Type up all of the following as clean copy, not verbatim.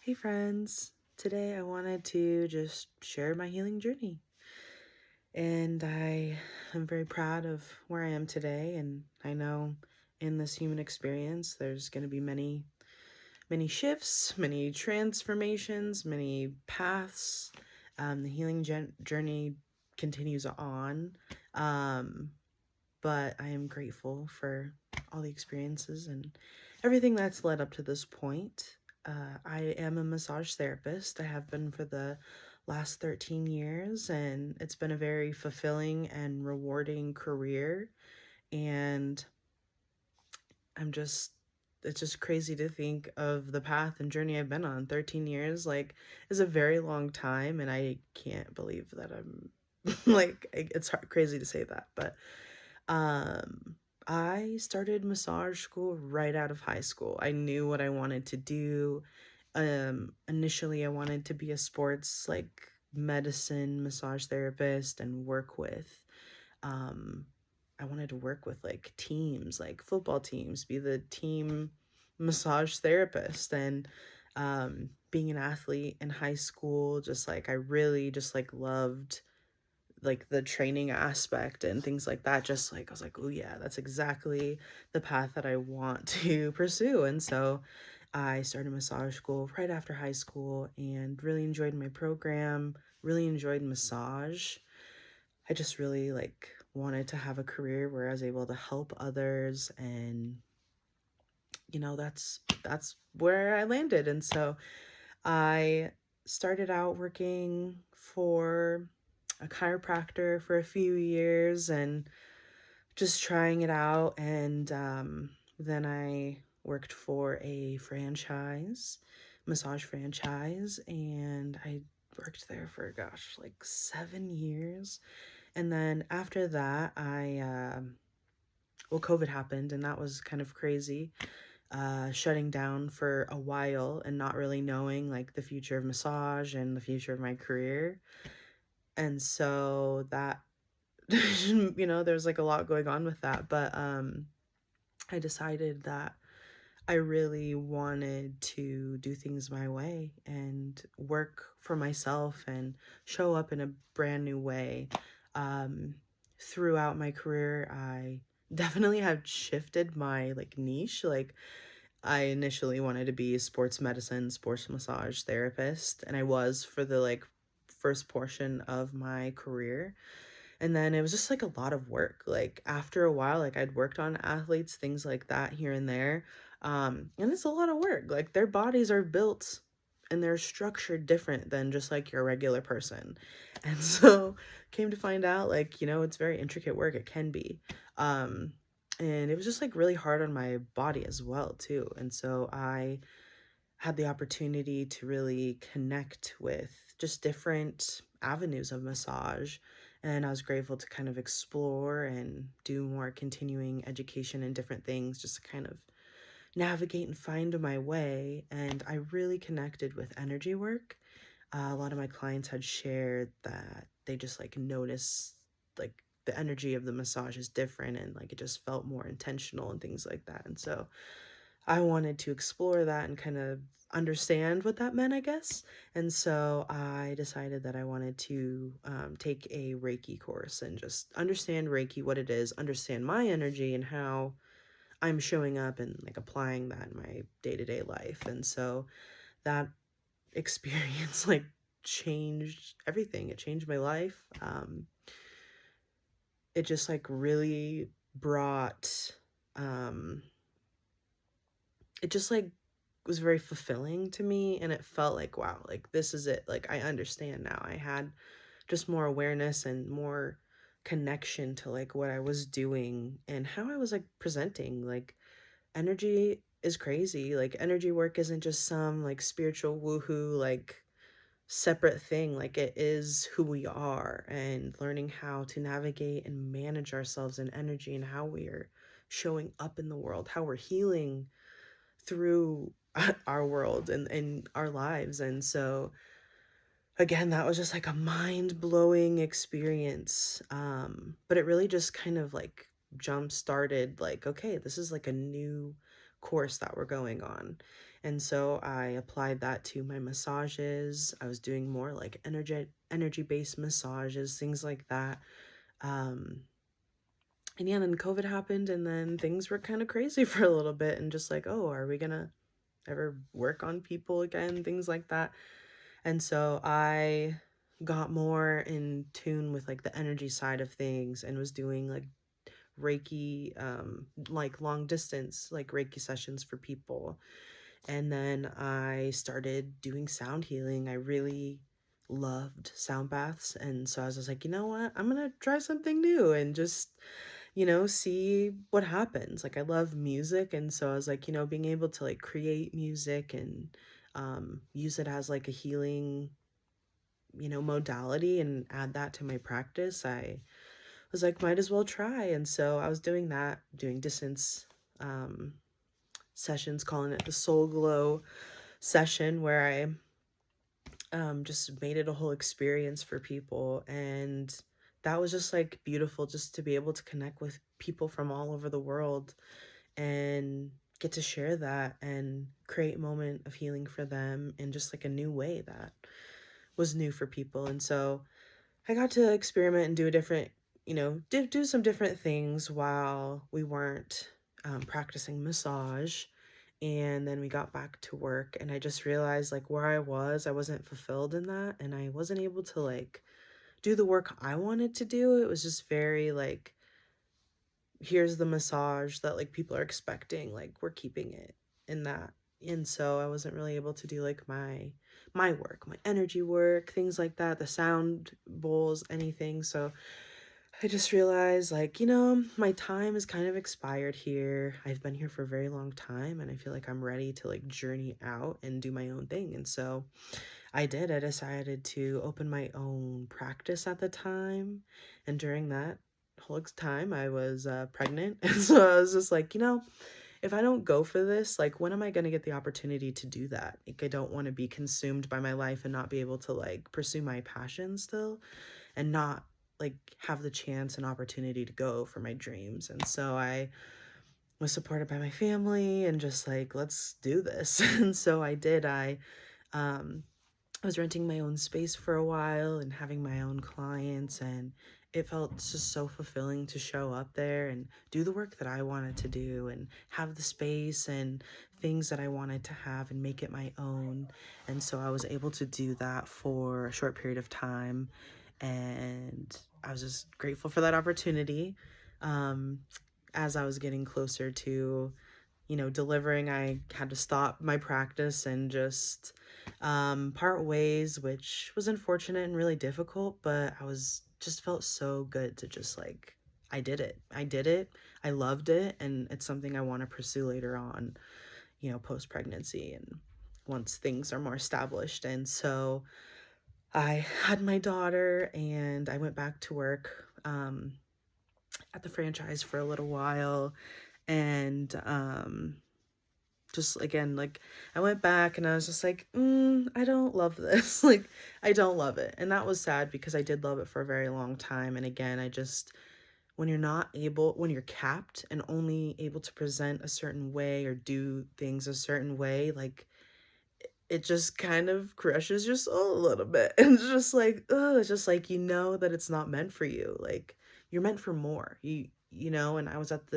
Hey friends, today I wanted to just share my healing journey. And I am very proud of where I am today. And I know in this human experience, there's going to be many shifts, many transformations, many paths. The healing journey continues on. Um, but I am grateful for all the experiences and everything that's led up to this point. I am a massage therapist. I have been for the last 13 years, and it's been a very fulfilling and rewarding career. And I'm just, it's just crazy to think of the path and journey I've been on. 13 years, like, is a very long time, and I can't believe that I'm it's crazy to say that, but um, I started massage school right out of high school. I knew what I wanted to do. Initially I wanted to be a sports like medicine massage therapist and work with um I wanted to work with like teams, like football teams, be the team massage therapist. And being an athlete in high school, just like I really just like loved like the training aspect and things like that. Just like I was like, oh yeah, that's exactly the path that I want to pursue. And so I started massage school right after high school and really enjoyed my program, really enjoyed massage. I just really like wanted to have a career where I was able to help others, and that's where I landed. And so I started out working for a chiropractor for a few years and just trying it out. And then I worked for a massage franchise, and I worked there for, gosh, like 7 years. And then after that, COVID happened, and that was kind of crazy, shutting down for a while and not really knowing like the future of massage and the future of my career. And so that, there's like a lot going on with that. But I decided that I really wanted to do things my way and work for myself and show up in a brand new way. Um, Throughout my career, I definitely have shifted my like niche. Like I initially wanted to be a sports medicine, sports massage therapist, and I was for the like first portion of my career. And then it was just like a lot of work. Like after a while, like I'd worked on athletes, things like that here and there. And it's a lot of work. Like their bodies are built and they're structured different than just like your regular person. And so came to find out like, it's very intricate work. It can be. Um, and it was just like really hard on my body as well too. And so I had the opportunity to really connect with just different avenues of massage. And I was grateful to kind of explore and do more continuing education and different things just to kind of navigate and find my way. And I really connected with energy work. A lot of my clients had shared that they just like notice like the energy of the massage is different, and like it just felt more intentional and things like that. And so I wanted to explore that and kind of understand what that meant, I guess. And so I decided that I wanted to take a Reiki course and just understand Reiki, what it is, understand my energy and how I'm showing up and like applying that in my day-to-day life. And so that experience like changed everything. It changed my life. It just like really brought um it just like was very fulfilling to me, and it felt like, wow, like this is it. Like I understand now. I had just more awareness and more connection to like what I was doing and how I was like presenting. Like energy is crazy. Like energy work isn't just some like spiritual woohoo like separate thing. Like it is who we are, and learning how to navigate and manage ourselves in energy and how we are showing up in the world, how we're healing through our world and our lives. And so again, that was just like a mind-blowing experience. But it really just kind of like jump started like, okay, this is like a new course that we're going on. And so I applied that to my massages. I was doing more like energy-based massages, things like that. Um, and yeah, then COVID happened, and then things were kind of crazy for a little bit, and just like, oh, are we gonna ever work on people again? Things like that. And so I got more in tune with like the energy side of things and was doing like Reiki, like long distance, like Reiki sessions for people. And then I started doing sound healing. I really loved sound baths. And so I was just like, you know what? I'm going to try something new and just, see what happens. Like, I love music. And so I was like, being able to like create music and use it as like a healing, modality and add that to my practice, I was like, might as well try. And so I was doing that, doing distance um, sessions, calling it the Soul Glow session, where I just made it a whole experience for people. And that was just like beautiful, just to be able to connect with people from all over the world and get to share that and create a moment of healing for them in just like a new way that was new for people. And so I got to experiment and do a different, do some different things while we weren't practicing massage. And then we got back to work, and I just realized like where I wasn't fulfilled in that, and I wasn't able to like do the work I wanted to do. It was just very like, here's the massage that like people are expecting, like we're keeping it in that. And so I wasn't really able to do like my work, my energy work, things like that, the sound bowls, anything. So I just realized like, my time is kind of expired here. I've been here for a very long time, and I feel like I'm ready to like journey out and do my own thing. And so I did. I decided to open my own practice at the time. And during that whole time, I was pregnant. And so I was just like, if I don't go for this, like, when am I going to get the opportunity to do that? Like, I don't want to be consumed by my life and not be able to, like, pursue my passion still and not, like, have the chance and opportunity to go for my dreams. And so I was supported by my family and just like, let's do this. And so I did. Um, I was renting my own space for a while and having my own clients, and it felt just so fulfilling to show up there and do the work that I wanted to do and have the space and things that I wanted to have and make it my own. And so I was able to do that for a short period of time, and I was just grateful for that opportunity. Um, as I was getting closer to delivering, I had to stop my practice and just part ways, which was unfortunate and really difficult, but I was just felt so good to just like, I did it. I did it. I loved it. And it's something I want to pursue later on, post pregnancy and once things are more established. And so I had my daughter and I went back to work at the franchise for a little while. And just again, like, I went back and I was just like, I don't love this. Like, I don't love it. And that was sad because I did love it for a very long time. And again, I just, when you're capped and only able to present a certain way or do things a certain way, like, it just kind of crushes your soul a little bit. And it's just like, it's just like, that it's not meant for you. Like, you're meant for more. And I was at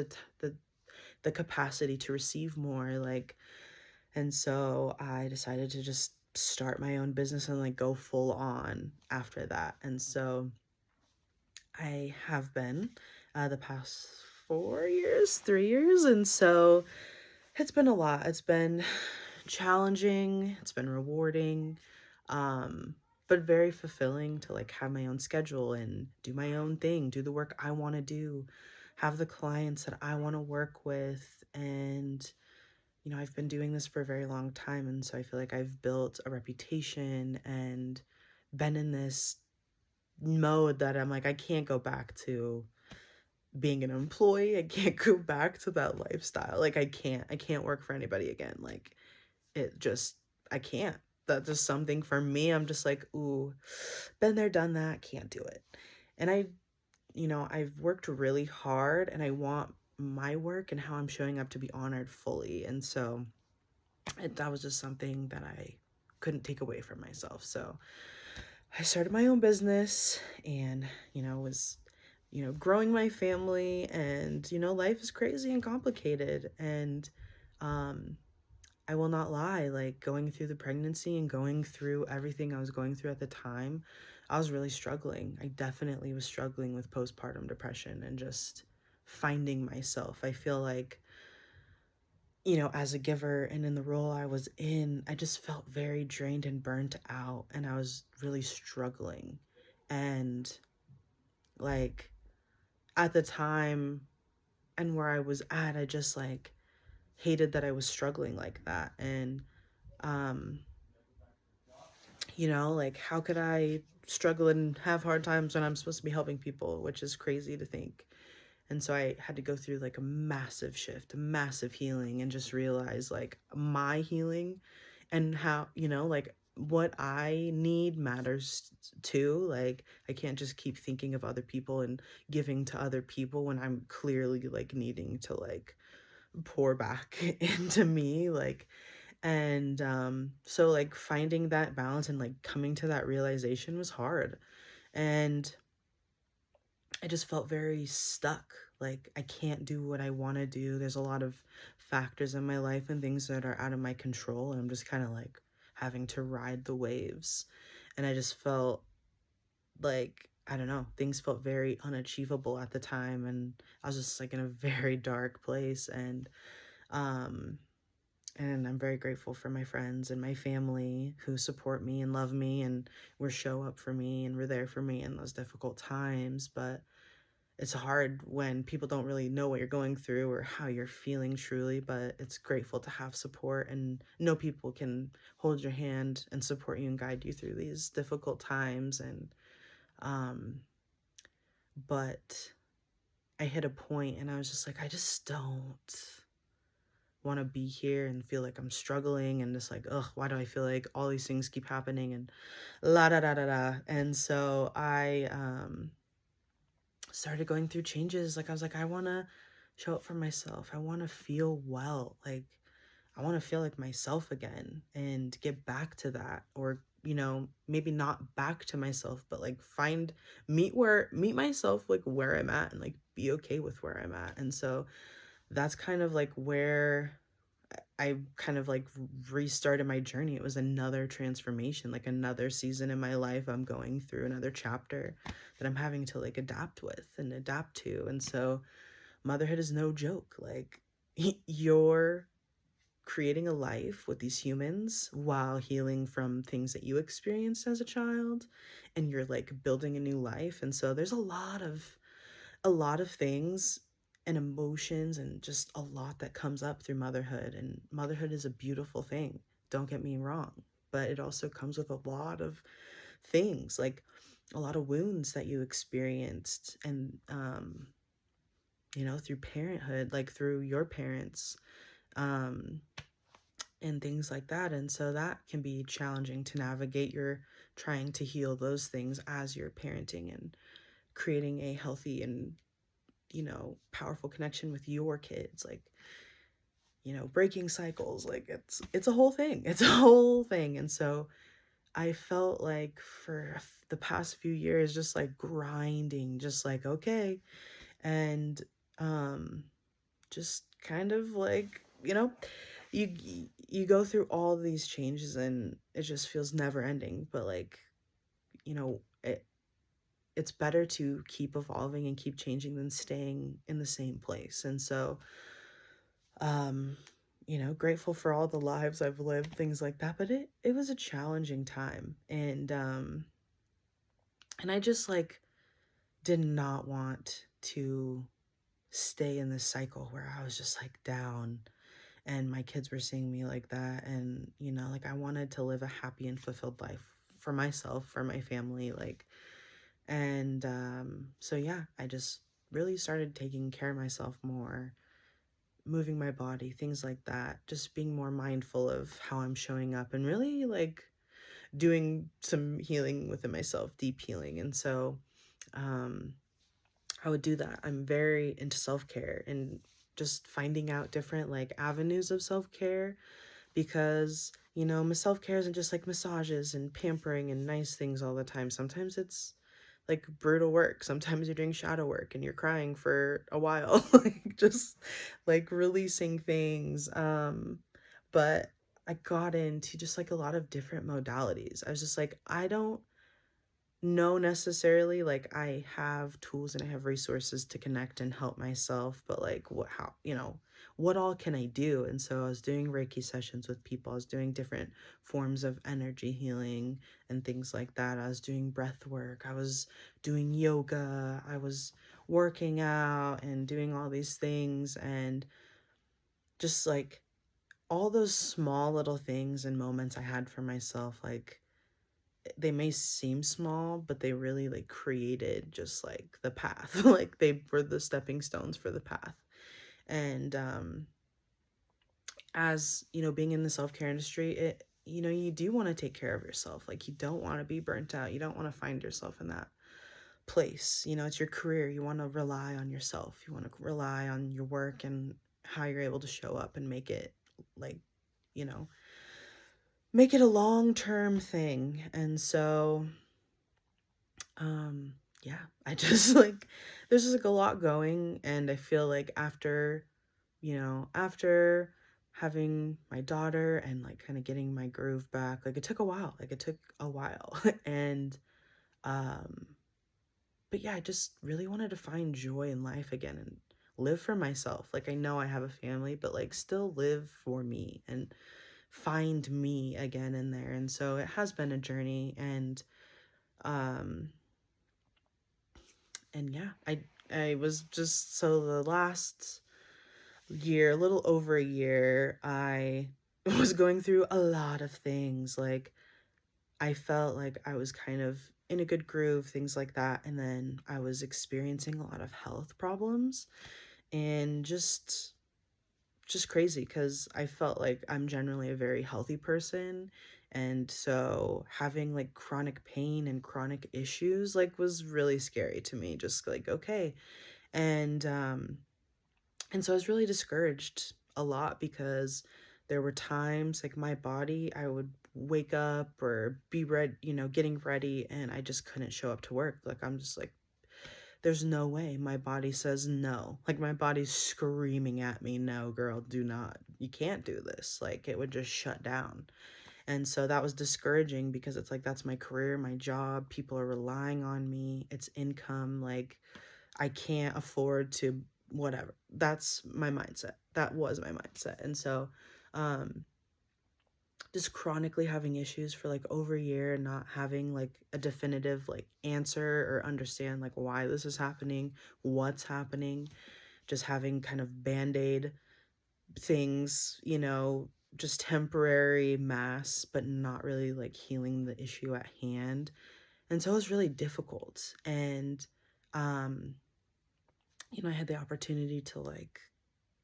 the capacity to receive more, like, and so I decided to just start my own business and like go full on after that. And so I have been the past 4 years, 3 years. And so it's been a lot. It's been challenging, it's been rewarding, but very fulfilling to like have my own schedule and do my own thing, do the work I want to do, have the clients that I want to work with. And I've been doing this for a very long time, and so I feel like I've built a reputation and been in this mode that I'm like, I can't go back to being an employee. I can't go back to that lifestyle. Like, I can't work for anybody again. Like, it just, I can't. That's just something for me. I'm just like, ooh, been there, done that, can't do it. And I've worked really hard, and I want my work and how I'm showing up to be honored fully. And so that was just something that I couldn't take away from myself. So I started my own business and, was, growing my family, and, life is crazy and complicated. And um, I will not lie, like going through the pregnancy and going through everything I was going through at the time, I was really struggling. I definitely was struggling with postpartum depression and just finding myself. I feel like, as a giver and in the role I was in, I just felt very drained and burnt out, and I was really struggling. And like at the time and where I was at, I just like hated that I was struggling like that. And um like how could I struggle and have hard times when I'm supposed to be helping people, which is crazy to think. And so I had to go through like a massive shift, a massive healing, and just realize like my healing and how, like what I need matters too. Like I can't just keep thinking of other people and giving to other people when I'm clearly like needing to like pour back into me. Like, and so like finding that balance and like coming to that realization was hard. And I just felt very stuck. Like I can't do what I want to do. There's a lot of factors in my life and things that are out of my control, and I'm just kind of like having to ride the waves. And I just felt like, I don't know, things felt very unachievable at the time, and I was just like in a very dark place. Um and I'm very grateful for my friends and my family who support me and love me and were show up for me and were there for me in those difficult times. But it's hard when people don't really know what you're going through or how you're feeling truly. But it's grateful to have support and know people can hold your hand and support you and guide you through these difficult times. And um but I hit a point and I was just like, I just don't want to be here and feel like I'm struggling and just like, ugh, why do I feel like all these things keep happening and la da da da da. And so I started going through changes. Like I was like, I want to show up for myself. I want to feel well. Like I want to feel like myself again and get back to that, or maybe not back to myself, but like meet myself like where I'm at and like be okay with where I'm at. And so that's kind of like where I kind of like restarted my journey. It was another transformation, like another season in my life I'm going through, another chapter that I'm having to like adapt with and adapt to. And so motherhood is no joke. Like you're creating a life with these humans while healing from things that you experienced as a child, and you're like building a new life. And so there's a lot of things and emotions and just a lot that comes up through motherhood. And motherhood is a beautiful thing, don't get me wrong, but it also comes with a lot of things, like a lot of wounds that you experienced. And through parenthood, like through your parents, um and things like that. And so that can be challenging to navigate. You're trying to heal those things as you're parenting and creating a healthy and powerful connection with your kids, like breaking cycles. Like it's a whole thing. It's a whole thing. And so I felt like for the past few years just like grinding, just like okay. And just kind of like you you go through all these changes and it just feels never ending. But like it's better to keep evolving and keep changing than staying in the same place. And so, um, grateful for all the lives I've lived, things like that. But it was a challenging time. And I just like did not want to stay in this cycle where I was just like down and my kids were seeing me like that. And, like I wanted to live a happy and fulfilled life for myself, for my family, like. And so, yeah, I just really started taking care of myself more, moving my body, things like that, just being more mindful of how I'm showing up and really like doing some healing within myself, deep healing. And so um, I would do that. I'm very into self care and just finding out different like avenues of self care because, my self-care isn't just like massages and pampering and nice things all the time. Sometimes it's like brutal work. Sometimes you're doing shadow work and you're crying for a while, like just like releasing things. But I got into just like a lot of different modalities. I was just like, I don't know necessarily like I have tools and I have resources to connect and help myself, but like what all can I do? And so I was doing Reiki sessions with people. I was doing different forms of energy healing and things like that. I was doing breath work. I was doing yoga. I was working out and doing all these things, and just like all those small little things and moments I had for myself, like they may seem small, but they really like created just like the path. Like they were the stepping stones for the path. And as being in the self-care industry, you do want to take care of yourself. Like you don't want to be burnt out. You don't want to find yourself in that place. It's your career. You want to rely on yourself. You want to rely on your work and how you're able to show up and make it like, you know, make it a long-term thing. And so yeah, I just like there's just like a lot going, and I feel like after having my daughter and like kind of getting my groove back, like it took a while. Like it took a while. And um but yeah, I just really wanted to find joy in life again and live for myself. Like I know I have a family, but like still live for me and find me again in there. And so it has been a journey, um and yeah, I was just so the last year, a little over a year, I was going through a lot of things. Like I felt like I was kind of in a good groove, things like that, and then I was experiencing a lot of health problems, and just crazy because I felt like I'm generally a very healthy person. And so having like chronic pain and chronic issues like was really scary to me. Just like, okay. And so I was really discouraged a lot because there were times like my body, I would wake up or be ready, getting ready, and I just couldn't show up to work. Like I'm just like, there's no way. My body says no. Like my body's screaming at me, no, girl, do not. You can't do this. Like it would just shut down. And so that was discouraging because it's like that's my career, my job. People are relying on me. It's income. Like I can't afford to whatever. That's my mindset. That was my mindset. And so um just chronically having issues for like over a year and not having like a definitive like answer or understand like why this is happening, what's happening, just having kind of band-aid things, just temporary mass, but not really like healing the issue at hand. And so it was really difficult. And um I had the opportunity to like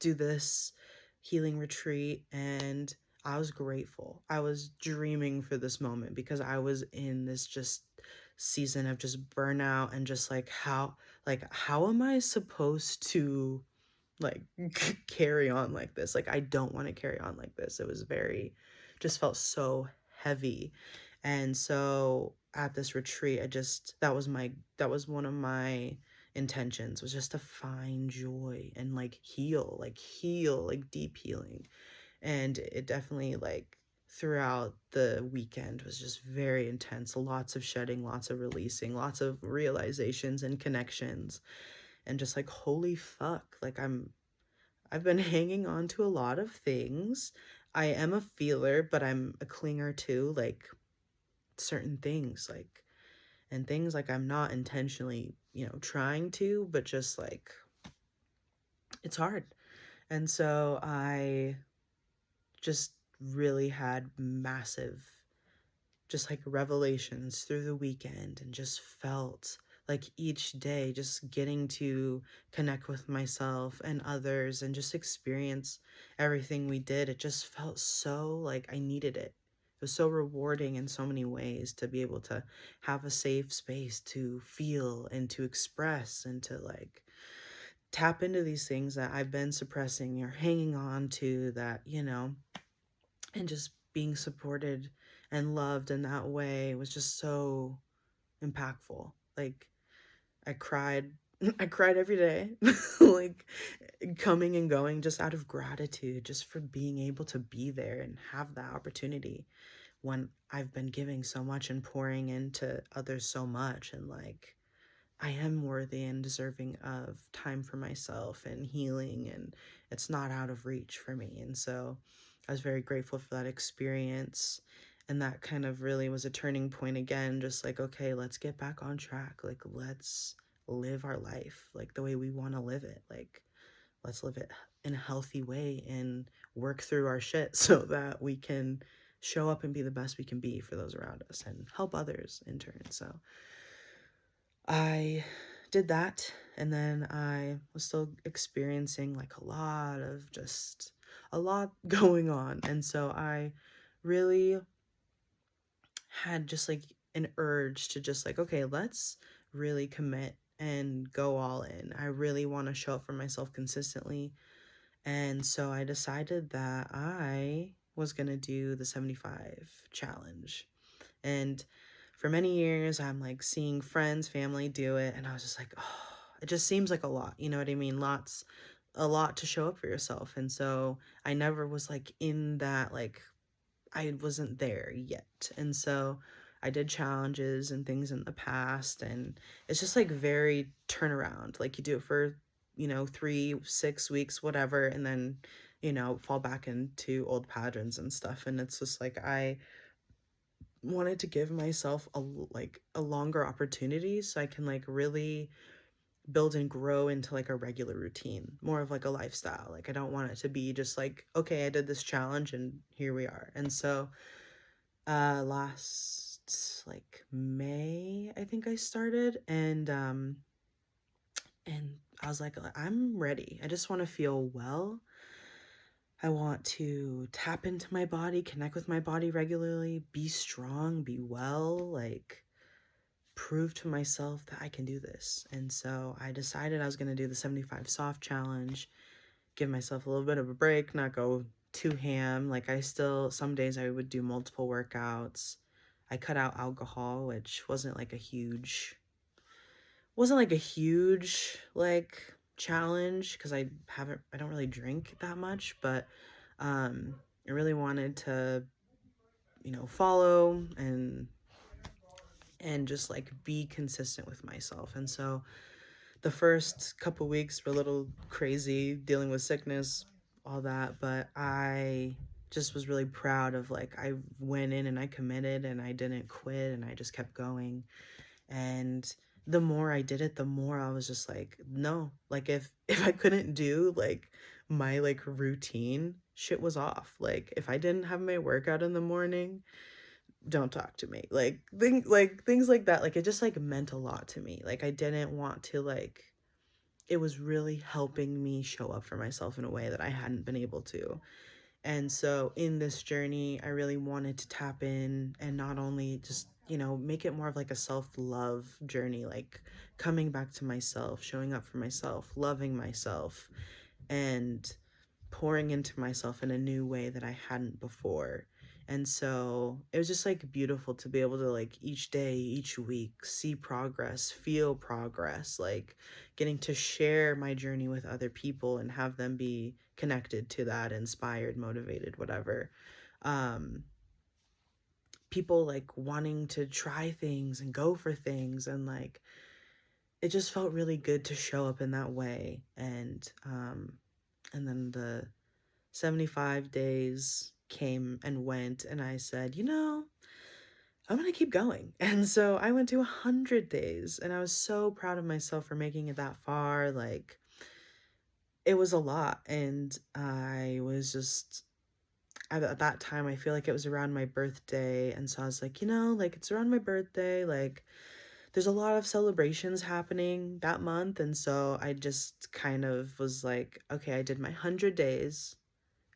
do this healing retreat, and I was grateful. I was dreaming for this moment because I was in this just season of just burnout and just like how am I supposed to like carry on like this? Like I don't want to carry on like this. It was very just felt so heavy. And so at this retreat, that was one of my intentions, was just to find joy and like heal, like deep healing. And it definitely like throughout the weekend was just very intense, lots of shedding, lots of releasing, lots of realizations and connections, and just like holy fuck, like I've been hanging on to a lot of things. I am a feeler, but I'm a clinger too, like certain things, like and things like I'm not intentionally, trying to, but just like it's hard. And so I just really had massive just like revelations through the weekend, and just felt like each day just getting to connect with myself and others and just experience everything we did. It just felt so like I needed it. It was so rewarding in so many ways to be able to have a safe space to feel and to express and to like tap into these things that I've been suppressing or hanging on to, that, and just being supported and loved in that way was just so impactful. Like, I cried. I cried every day, like coming and going just out of gratitude, just for being able to be there and have that opportunity when I've been giving so much and pouring into others so much. And like, I am worthy and deserving of time for myself and healing, and it's not out of reach for me. And so I was very grateful for that experience. And that kind of really was a turning point again, just like, okay, let's get back on track. Like, let's live our life like the way we want to live it. Like, let's live it in a healthy way and work through our shit so that we can show up and be the best we can be for those around us and help others in turn. So I did that, and then I was still experiencing like a lot going on. And so I really had just like an urge to just like, okay, let's really commit and go all in. I really want to show up for myself consistently. And so I decided that I was going to do the 75 challenge. And for many years, I'm like seeing friends, family do it. And I was just like, oh, it just seems like a lot. You know what I mean? A lot to show up for yourself. And so I never was like in that, like, I wasn't there yet. And so I did challenges and things in the past. And it's just like very turnaround. Like, you do it for, 3, 6 weeks, whatever. And then, fall back into old patterns and stuff. And it's just like, I wanted to give myself a longer opportunity so I can like really build and grow into like a regular routine, more of like a lifestyle. Like, I don't want it to be just like, okay, I did this challenge and here we are. And so last like May, I think I started, and I was like, I'm ready. I just want to feel well. I want to tap into my body, connect with my body regularly, be strong, be well, like prove to myself that I can do this. And so I decided I was going to do the 75 soft challenge, give myself a little bit of a break, not go too ham. Like, some days I would do multiple workouts. I cut out alcohol, which wasn't like a huge like challenge because I don't really drink that much, but I really wanted to, follow and just like be consistent with myself. And so the first couple weeks were a little crazy dealing with sickness, all that, but I just was really proud of like, I went in and I committed and I didn't quit and I just kept going. And the more I did it, the more I was just like, no, like, if I couldn't do like my like routine, shit was off. Like, if I didn't have my workout in the morning, don't talk to me. Like, things like that. Like, it just like meant a lot to me. Like, I didn't want to like, it was really helping me show up for myself in a way that I hadn't been able to. And so in this journey, I really wanted to tap in and not only just, make it more of like a self-love journey, like coming back to myself, showing up for myself, loving myself, and pouring into myself in a new way that I hadn't before. And so it was just like beautiful to be able to like each day, each week, see progress, feel progress, like getting to share my journey with other people and have them be connected to that, inspired, motivated, whatever. Um, People like wanting to try things and go for things, and like it just felt really good to show up in that way. And then the 75 days came and went, and I said, I'm gonna keep going. And so I went to 100 days, and I was so proud of myself for making it that far. Like, it was a lot, and I was just, at that time, I feel like it was around my birthday, and so I was like, like, it's around my birthday, like, there's a lot of celebrations happening that month. And so I just kind of was like, okay, I did my 100 days,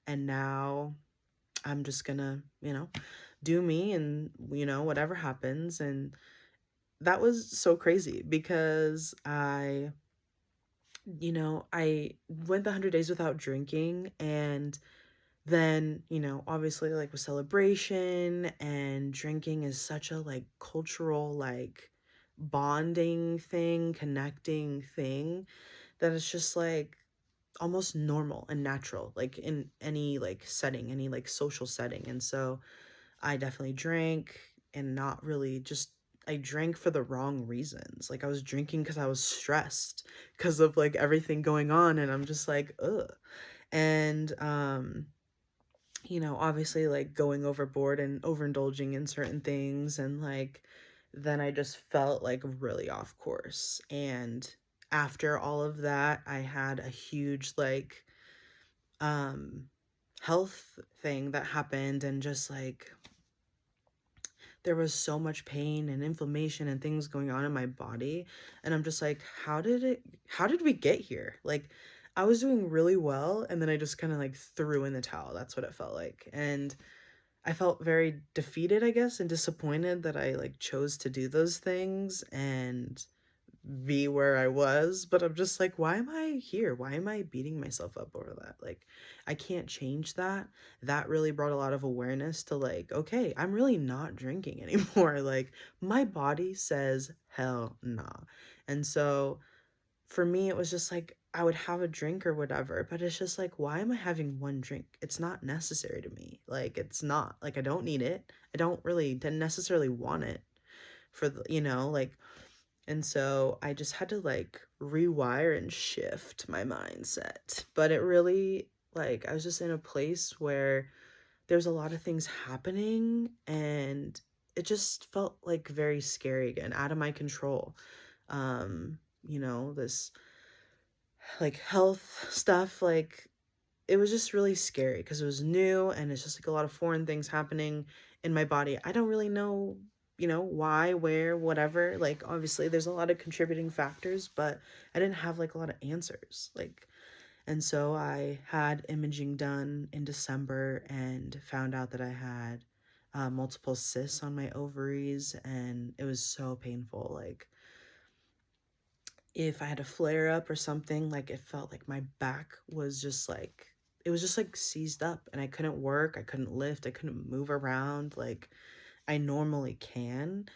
and now I'm just gonna, do me, and, whatever happens. And that was so crazy because I went the 100 days without drinking, and then, obviously, like, with celebration and drinking is such a, like, cultural, like, bonding thing, connecting thing, that it's just, like, almost normal and natural, like, in any, like, setting, any, like, social setting. And so I definitely drank, and not really just I drank for the wrong reasons. Like, I was drinking because I was stressed because of, like, everything going on, and I'm just like, ugh. And, obviously, like, going overboard and overindulging in certain things, and, like, then I just felt, like, really off course. And after all of that, I had a huge, like, um, health thing that happened, and just, like, there was so much pain and inflammation and things going on in my body, and I'm just like, how did we get here? Like, I was doing really well, and then I just kind of, like, threw in the towel. That's what it felt like. And I felt very defeated, I guess, and disappointed that I, like, chose to do those things and be where I was. But I'm just like, why am I here? Why am I beating myself up over that? Like, I can't change that. That really brought a lot of awareness to, like, okay, I'm really not drinking anymore. Like, my body says hell nah. And so for me, it was just like I would have a drink or whatever, but it's just like, why am I having one drink? It's not necessary to me. Like, it's not. Like, I don't need it. I don't really didn't necessarily want it for like. And so I just had to, like, rewire and shift my mindset. But it really, like, I was just in a place where there's a lot of things happening, and it just felt, like, very scary again, out of my control. This, like, health stuff, like, it was just really scary because it was new, and it's just, like, a lot of foreign things happening in my body. I don't really know, why, where, whatever. Like, obviously, there's a lot of contributing factors, but I didn't have, like, a lot of answers. Like, and so I had imaging done in December and found out that I had multiple cysts on my ovaries, and it was so painful. Like, if I had a flare up or something, like, it felt like my back was just like, it was just like seized up, and I couldn't work, I couldn't lift, I couldn't move around like I normally can.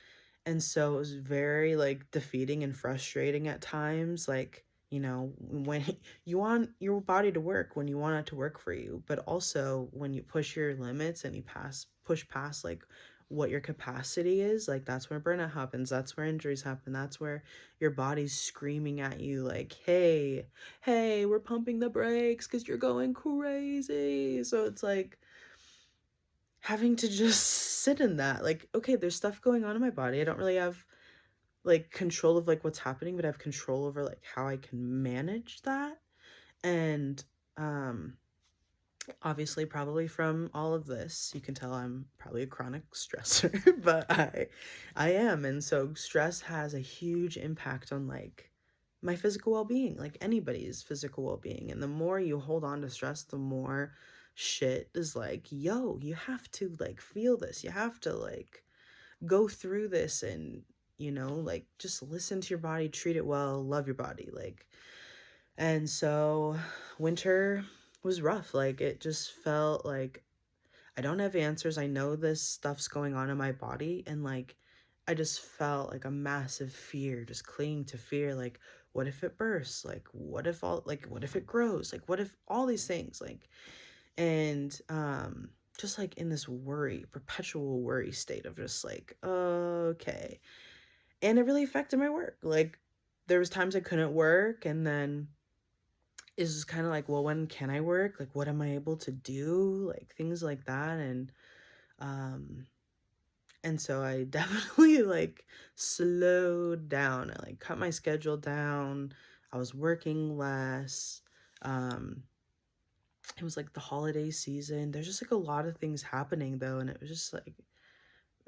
And so it was very, like, defeating and frustrating at times. Like, when you want your body to work, when you want it to work for you, but also when you push your limits and you push past, like, what your capacity is, like, that's where burnout happens. That's where injuries happen. That's where your body's screaming at you, like, hey, we're pumping the brakes because you're going crazy. So it's like having to just sit in that, like, okay, there's stuff going on in my body. I don't really have, like, control of, like, what's happening, but I have control over, like, how I can manage that. And um obviously, probably from all of this, you can tell I'm probably a chronic stressor, but I am. And so stress has a huge impact on, like, my physical well-being, like anybody's physical well-being. And the more you hold on to stress, the more shit is like, yo, you have to, like, feel this. You have to, like, go through this, and, like, just listen to your body, treat it well, love your body, like. And so winter was rough. Like, it just felt like I don't have answers. I know this stuff's going on in my body, and, like, I just felt like a massive fear, just clinging to fear. Like, what if it bursts? Like, what if it grows? Like, what if all these things, like, and just, like, in this perpetual worry state of just like, okay. And it really affected my work. Like, there was times I couldn't work, and then is just kind of like, well, when can I work? Like, what am I able to do? Like, things like that. Um, and so I definitely, like, slowed down. I, like, cut my schedule down. I was working less. Um, it was, like, the holiday season. There's just, like, a lot of things happening, though, and it was just, like,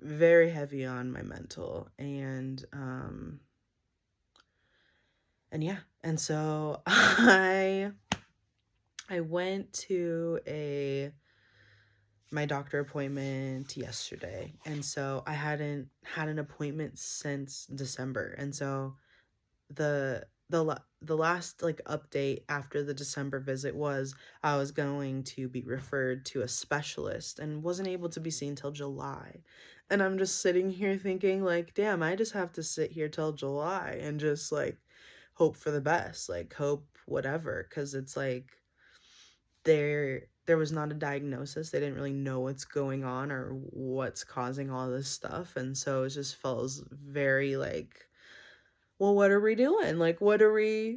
very heavy on my mental. And yeah. And so I went to my doctor appointment yesterday. And so I hadn't had an appointment since December. And so the last like update after the December visit was I was going to be referred to a specialist and wasn't able to be seen till July. And I'm just sitting here thinking like, damn, I just have to sit here till July and just like hope for the best, like hope whatever, cuz it's like there was not a diagnosis. They didn't really know what's going on or what's causing all this stuff, and so it just feels very like, well, what are we doing? Like, what are we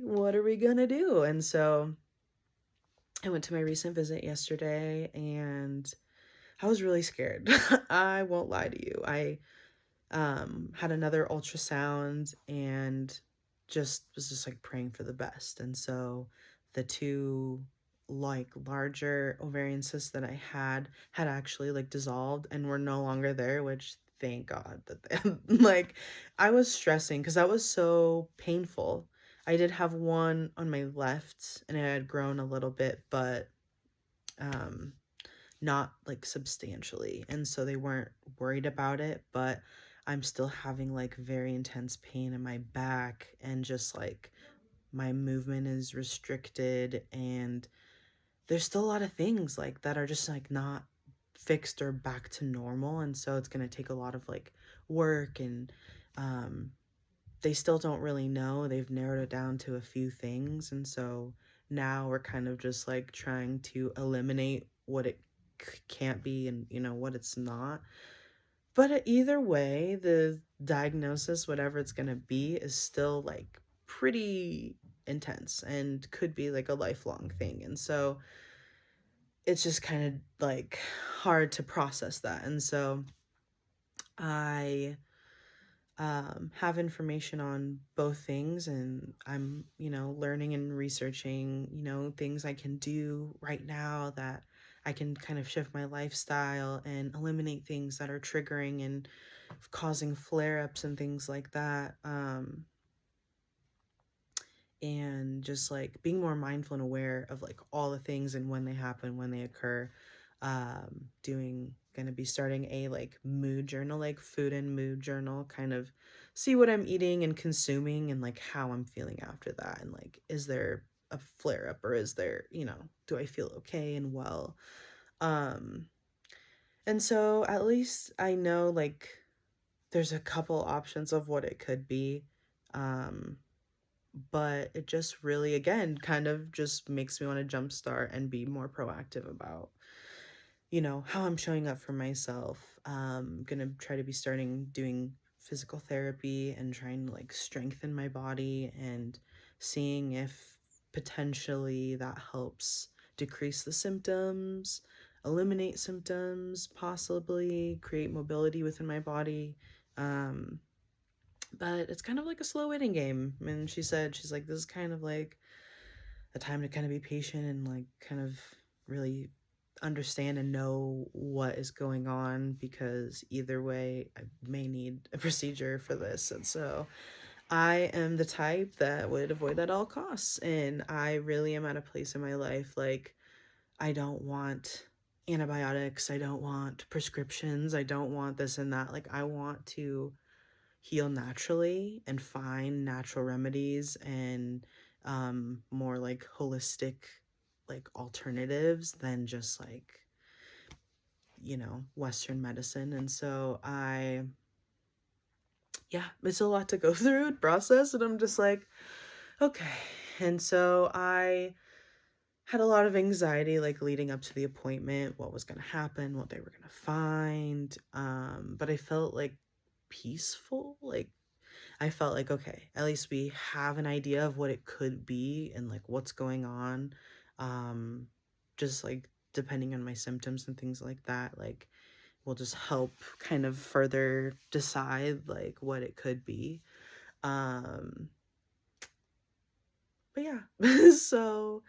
gonna do? And so I went to my recent visit yesterday, and I was really scared. I won't lie to you. I had another ultrasound and just was just like praying for the best. And so the two like larger ovarian cysts that I had actually like dissolved and were no longer there, which thank God that they, like I was stressing because that was so painful. I did have one on my left and it had grown a little bit, but um not like substantially, and so they weren't worried about it, but I'm still having like very intense pain in my back, and just like my movement is restricted, and there's still a lot of things like that are just like not fixed or back to normal, and so it's going to take a lot of like work, and um they still don't really know. They've narrowed it down to a few things, and so now we're kind of just like trying to eliminate what it can't be and what it's not. But either way, the diagnosis, whatever it's going to be, is still like pretty intense and could be like a lifelong thing. And so it's just kind of like hard to process that. And so I have information on both things, and I'm learning and researching things I can do right now that I can kind of shift my lifestyle and eliminate things that are triggering and causing flare-ups and things like that, and just like being more mindful and aware of like all the things and when they happen, when they occur. Doing Gonna be starting a like mood journal, like food and mood journal, kind of see what I'm eating and consuming and like how I'm feeling after that, and like is there a flare up, or is there, do I feel okay and well. um and so at least I know like there's a couple options of what it could be. um but it just really, again, kind of just makes me want to jumpstart and be more proactive about how I'm showing up for myself. Gonna try to be starting doing physical therapy and trying to like strengthen my body and seeing if potentially that helps decrease the symptoms, eliminate symptoms, possibly create mobility within my body. But it's kind of like a slow waiting game. And she's like, this is kind of like a time to kind of be patient and like kind of really understand and know what is going on, because either way I may need a procedure for this. And so I am the type that would avoid at all costs, and I really am at a place in my life like I don't want antibiotics, I don't want prescriptions, I don't want this and that. Like I want to heal naturally and find natural remedies and more like holistic like alternatives than just like Western medicine. And so yeah, it's a lot to go through and process, and I'm just like, okay. And so I had a lot of anxiety like leading up to the appointment, what was going to happen, what they were going to find. But I felt like peaceful. Like I felt like, okay, at least we have an idea of what it could be and like what's going on. Just like depending on my symptoms and things like that, like will just help kind of further decide like what it could be. Um, but yeah, so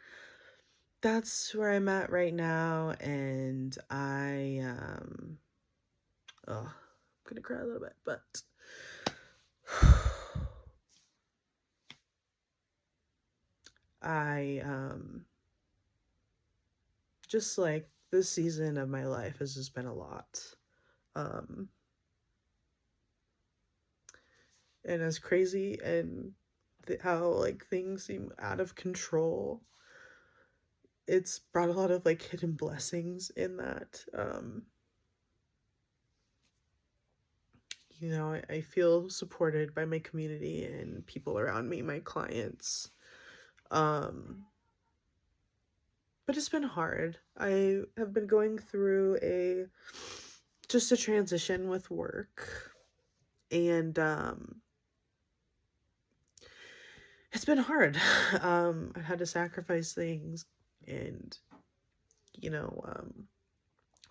that's where I'm at right now, and oh, I'm gonna cry a little bit, but I just like this season of my life has just been a lot. And as crazy and how like things seem out of control, it's brought a lot of like hidden blessings in that. I feel supported by my community and people around me, my clients. Um, but it's been hard. I have been going through just a transition with work, and it's been hard. I've had to sacrifice things and,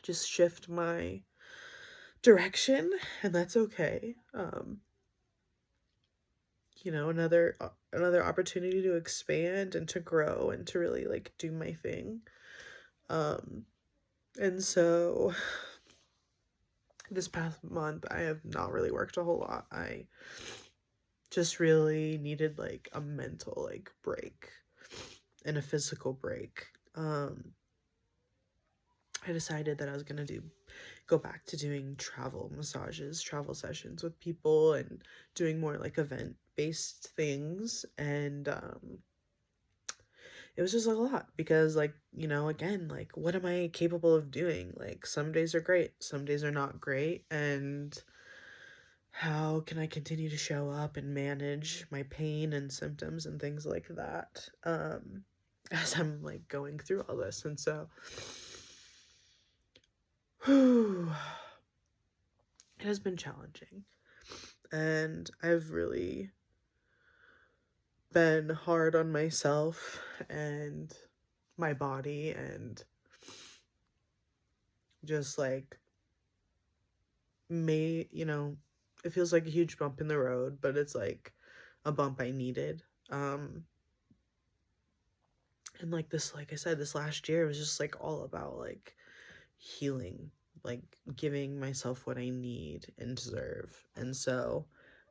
just shift my direction, and that's okay. Another opportunity to expand and to grow and to really like do my thing. And so this past month I have not really worked a whole lot. I just really needed like a mental like break and a physical break. I decided that I was gonna go back to doing travel massages, travel sessions with people, and doing more like event based things. And it was just a lot because, like, again, like, what am I capable of doing? Like, some days are great, some days are not great, and how can I continue to show up and manage my pain and symptoms and things like that, as I'm like going through all this. And so it has been challenging, and I've really been hard on myself and my body, and just like it feels like a huge bump in the road, but it's like a bump I needed. And like this, like I said, this last year was just like all about like healing, like giving myself what I need and deserve. And so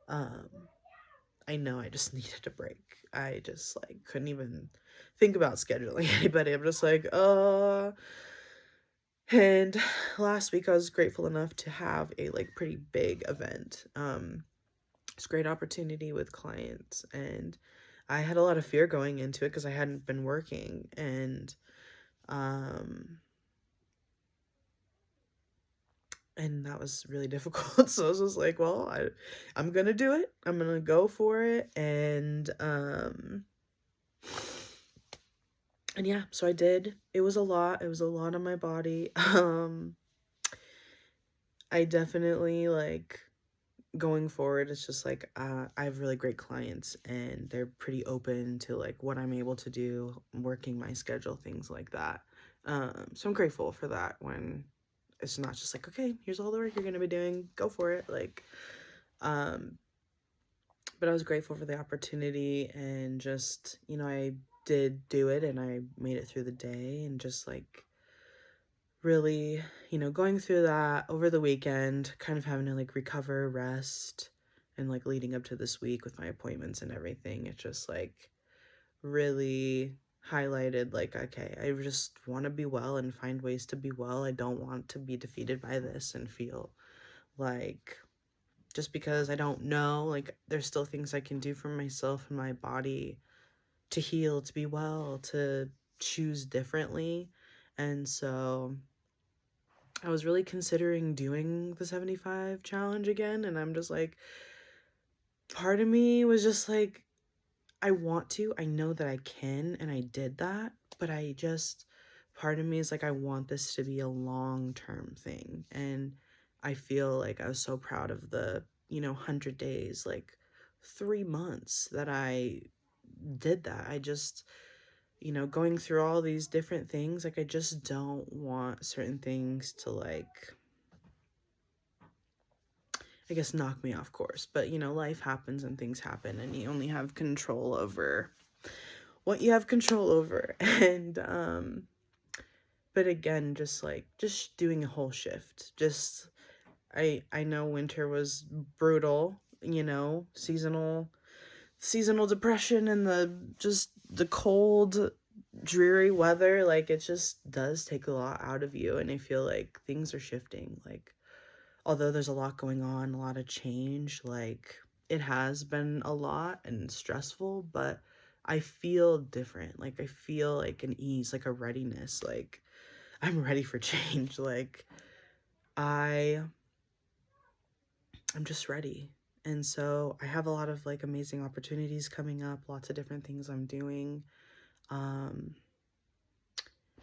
I know I just needed a break. I just like couldn't even think about scheduling anybody. I'm just like, and last week I was grateful enough to have a like pretty big event. It's a great opportunity with clients, and I had a lot of fear going into it because I hadn't been working, and that was really difficult. So I was just like, well, I'm gonna do it. I'm gonna go for it. And yeah, so I did. It was a lot. It was a lot on my body. I definitely like going forward. It's just like I have really great clients, and they're pretty open to like what I'm able to do, working my schedule, things like that. So I'm grateful for that, when it's not just like, okay, here's all the work you're gonna be doing, go for it. Like, but I was grateful for the opportunity, and just, I did do it, and I made it through the day, and just like really, going through that over the weekend, kind of having to like recover, rest, and like leading up to this week with my appointments and everything. It just like really highlighted like, okay, I just want to be well and find ways to be well. I don't want to be defeated by this and feel like, just because I don't know, like there's still things I can do for myself and my body to heal, to be well, to choose differently. And so I was really considering doing the 75 challenge again, and I'm just like, part of me was just like, I want to, I know that I can, and I did that, but part of me is like, I want this to be a long-term thing. And I feel like I was so proud of the 100 days, like 3 months that I did that. I just, going through all these different things, like I just don't want certain things to like, I guess, knock me off course. But life happens and things happen, and you only have control over what you have control over. And but again, just doing a whole shift. Just, I know winter was brutal, seasonal depression, and the cold, dreary weather, like it just does take a lot out of you. And I feel like things are shifting, like although there's a lot going on, a lot of change, like it has been a lot and stressful, but I feel different. Like I feel like an ease, like a readiness, like I'm ready for change. Like I I'm just ready. And so I have a lot of like amazing opportunities coming up, lots of different things I'm doing. Um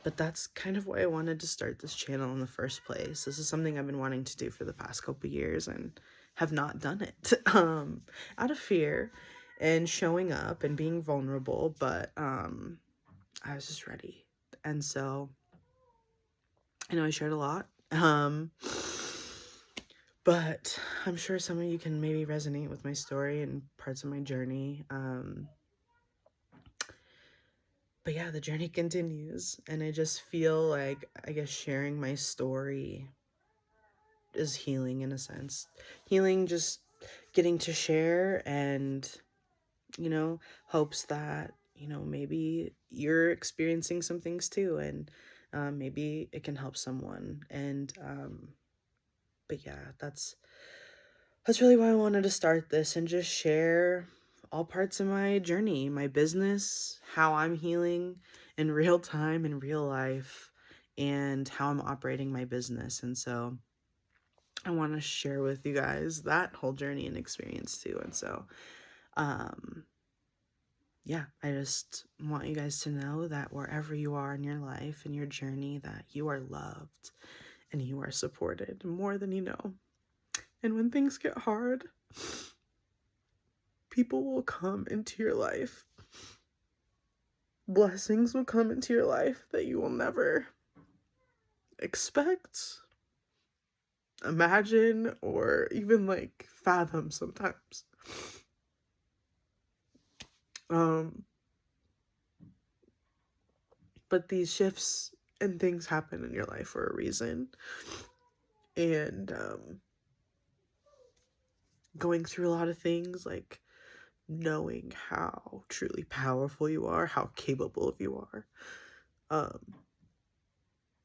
but that's kind of why I wanted to start this channel in the first place. This is something I've been wanting to do for the past couple years and have not done it. Out of fear and showing up and being vulnerable, but I was just ready. And so I know I shared a lot. But I'm sure some of you can maybe resonate with my story and parts of my journey. But yeah, the journey continues, and I just feel like, I guess, sharing my story is healing in a sense. Healing, just getting to share, and, you know, hopes that, you know, maybe you're experiencing some things too, and maybe it can help someone. And, but yeah, that's really why I wanted to start this and just share all parts of my journey, my business, how I'm healing in real time, in real life, and how I'm operating my business. And so I want to share with you guys that whole journey and experience too. And so, um, yeah, I just want you guys to know that wherever you are in your life and your journey, that you are loved and you are supported more than you know. And when things get hard, people will come into your life. Blessings will come into your life that you will never expect, imagine, or even like fathom sometimes. But these shifts and things happen in your life for a reason. And going through a lot of things, like knowing how truly powerful you are, how capable of you are,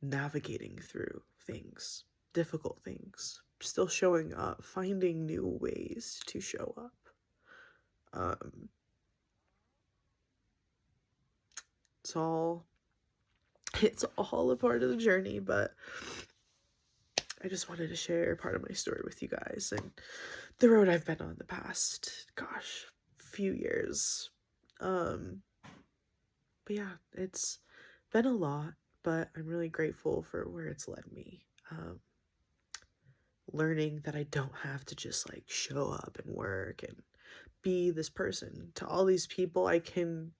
navigating through things, difficult things, still showing up, finding new ways to show up. It's all a part of the journey, but I just wanted to share part of my story with you guys and the road I've been on the past, few years. But yeah, it's been a lot, but I'm really grateful for where it's led me. Learning that I don't have to just like show up and work and be this person to all these people. I can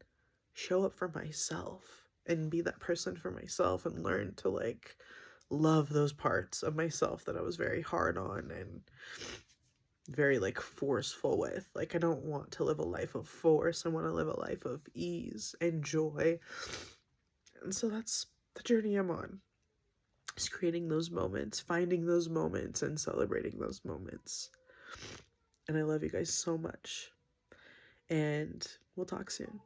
show up for myself and be that person for myself and learn to like love those parts of myself that I was very hard on and very like forceful with. Like I don't want to live a life of force. I want to live a life of ease and joy. And so that's the journey I'm on. Is creating those moments, finding those moments, and celebrating those moments. And I love you guys so much. And we'll talk soon.